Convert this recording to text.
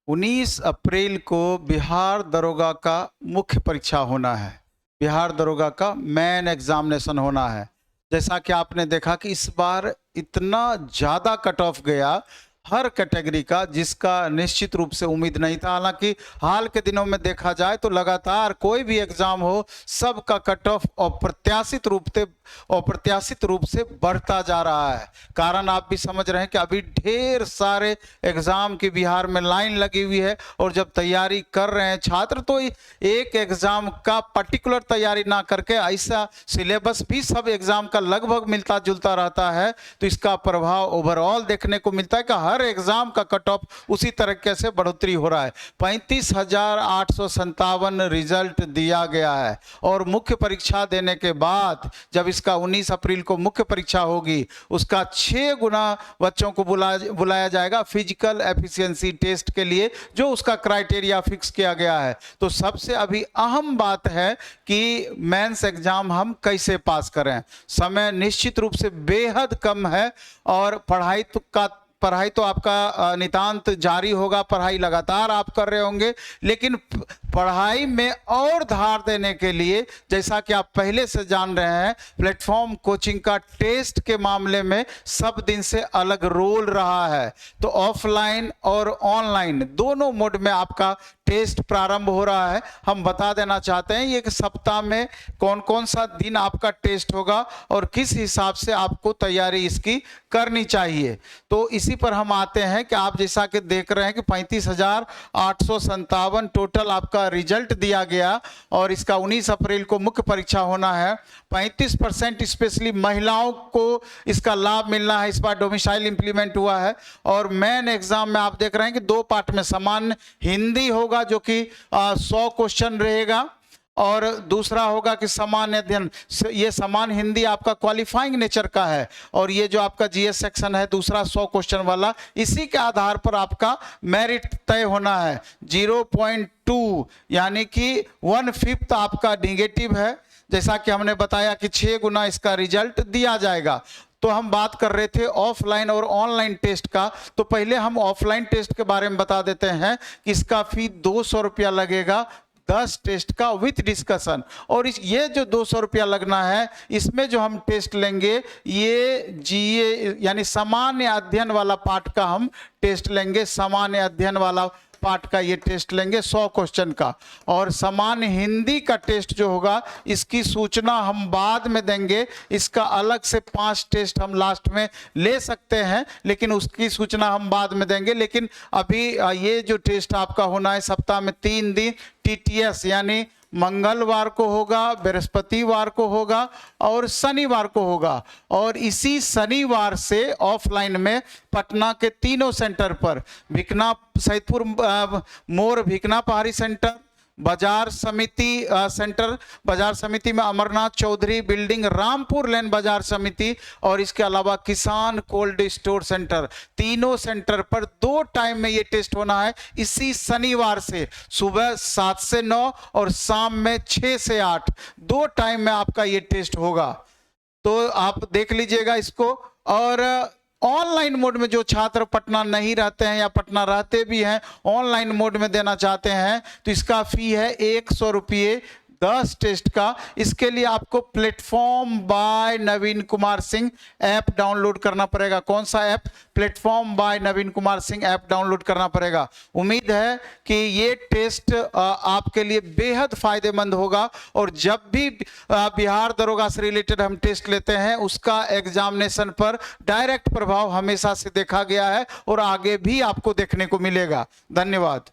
19 अप्रैल को बिहार दरोगा का मुख्य परीक्षा होना है। बिहार दरोगा का मेन एग्जामिनेशन होना है। जैसा कि आपने देखा कि इस बार इतना ज़्यादा कट ऑफ गया हर कैटेगरी का, जिसका निश्चित रूप से उम्मीद नहीं था। हालांकि हाल के दिनों में देखा जाए तो लगातार कोई भी एग्जाम हो, सबका कट ऑफ अप्रत्याशित रूप से बढ़ता जा रहा है। कारण आप भी समझ रहे हैं कि अभी ढेर सारे एग्जाम की बिहार में लाइन लगी हुई है, और जब तैयारी कर रहे हैं छात्र तो एक एग्जाम का पर्टिकुलर तैयारी ना करके ऐसा सिलेबस भी सब एग्जाम का लगभग मिलता जुलता रहता है, तो इसका प्रभाव ओवरऑल देखने को मिलता है कि हर एग्जाम का कट ऑफ उसी तरीके से बढ़ोतरी हो रहा है। 35,857 रिजल्ट दिया गया है, और मुख्य परीक्षा देने के बाद जब इसका 19 अप्रैल को मुख्य परीक्षा होगी, उसका 6 गुना बच्चों को बुलाया जाएगा फिजिकल एफिशिएंसी टेस्ट के लिए, जो उसका क्राइटेरिया फिक्स किया गया है। तो सबसे अभी अहम बात है कि मेंस एग्जाम हम कैसे पास करें। समय निश्चित रूप से बेहद कम है, और पढ़ाई तो आपका नितांत जारी होगा, पढ़ाई लगातार आप कर रहे होंगे, लेकिन पढ़ाई में और धार देने के लिए, जैसा कि आप पहले से जान रहे हैं, प्लेटफॉर्म कोचिंग का टेस्ट के मामले में सब दिन से अलग रोल रहा है। तो ऑफलाइन और ऑनलाइन दोनों मोड में आपका टेस्ट प्रारंभ हो रहा है। हम बता देना चाहते हैं ये कि सप्ताह में कौन कौन सा दिन आपका टेस्ट होगा और किस हिसाब से आपको तैयारी इसकी करनी चाहिए। तो इसी पर हम आते हैं कि आप जैसा कि देख रहे हैं कि 35,857 टोटल आपका रिजल्ट दिया गया, और इसका 19 अप्रैल को मुख्य परीक्षा होना है। 35% स्पेशली महिलाओं को इसका लाभ मिलना है। इस बार डोमिसाइल इंप्लीमेंट हुआ है, और मेन एग्जाम में आप देख रहे हैं कि 2 पार्ट में सामान्य हिंदी होगा जो कि 100 क्वेश्चन रहेगा, और दूसरा होगा कि सामान्य अध्ययन। ये सामान्य हिंदी आपका क्वालिफाइंग नेचर का है, और ये जो आपका जीएस सेक्शन है दूसरा 100 क्वेश्चन वाला, इसी के आधार पर आपका मेरिट तय होना है। 0.2 यानी कि 1/5 आपका निगेटिव है। जैसा कि हमने बताया कि 6 गुना इसका रिजल्ट दिया जाएगा। तो हम बात कर रहे थे ऑफलाइन और ऑनलाइन टेस्ट का, तो पहले हम ऑफलाइन टेस्ट के बारे में बता देते हैं कि इसका फी 200 रुपया लगेगा 10 टेस्ट का विथ डिस्कशन। और ये जो 200 रुपया लगना है, इसमें जो हम टेस्ट लेंगे ये जीए यानी सामान्य अध्ययन वाला पार्ट का हम टेस्ट लेंगे। सामान्य अध्ययन वाला पार्ट का ये टेस्ट लेंगे 100 क्वेश्चन का, और सामान्य हिंदी का टेस्ट जो होगा इसकी सूचना हम बाद में देंगे। इसका अलग से 5 टेस्ट हम लास्ट में ले सकते हैं, लेकिन उसकी सूचना हम बाद में देंगे। लेकिन अभी ये जो टेस्ट आपका होना है सप्ताह में 3 दिन टीटीएस यानी मंगलवार को होगा, बृहस्पतिवार को होगा और शनिवार को होगा। और इसी शनिवार से ऑफलाइन में पटना के तीनों सेंटर पर भिकना सैदपुर मोर भिकना पहाड़ी सेंटर, बाजार समिति सेंटर, बाजार समिति में अमरनाथ चौधरी बिल्डिंग, रामपुर लेन बाजार समिति, और इसके अलावा किसान कोल्ड स्टोर सेंटर, तीनों सेंटर पर 2 टाइम में ये टेस्ट होना है। इसी शनिवार से सुबह 7 से 9 और शाम में 6 से 8 2 टाइम में आपका ये टेस्ट होगा। तो आप देख लीजिएगा इसको। और ऑनलाइन मोड में जो छात्र पटना नहीं रहते हैं या पटना रहते भी हैं, ऑनलाइन मोड में देना चाहते हैं, तो इसका फी है 100 रुपये 10 टेस्ट का। इसके लिए आपको प्लेटफॉर्म बाय नवीन कुमार सिंह ऐप डाउनलोड करना पड़ेगा। कौन सा ऐप? प्लेटफॉर्म बाय नवीन कुमार सिंह ऐप डाउनलोड करना पड़ेगा। उम्मीद है कि ये टेस्ट आपके लिए बेहद फायदेमंद होगा, और जब भी बिहार दरोगा से रिलेटेड हम टेस्ट लेते हैं उसका एग्जामिनेशन पर डायरेक्ट प्रभाव हमेशा से देखा गया है, और आगे भी आपको देखने को मिलेगा। धन्यवाद।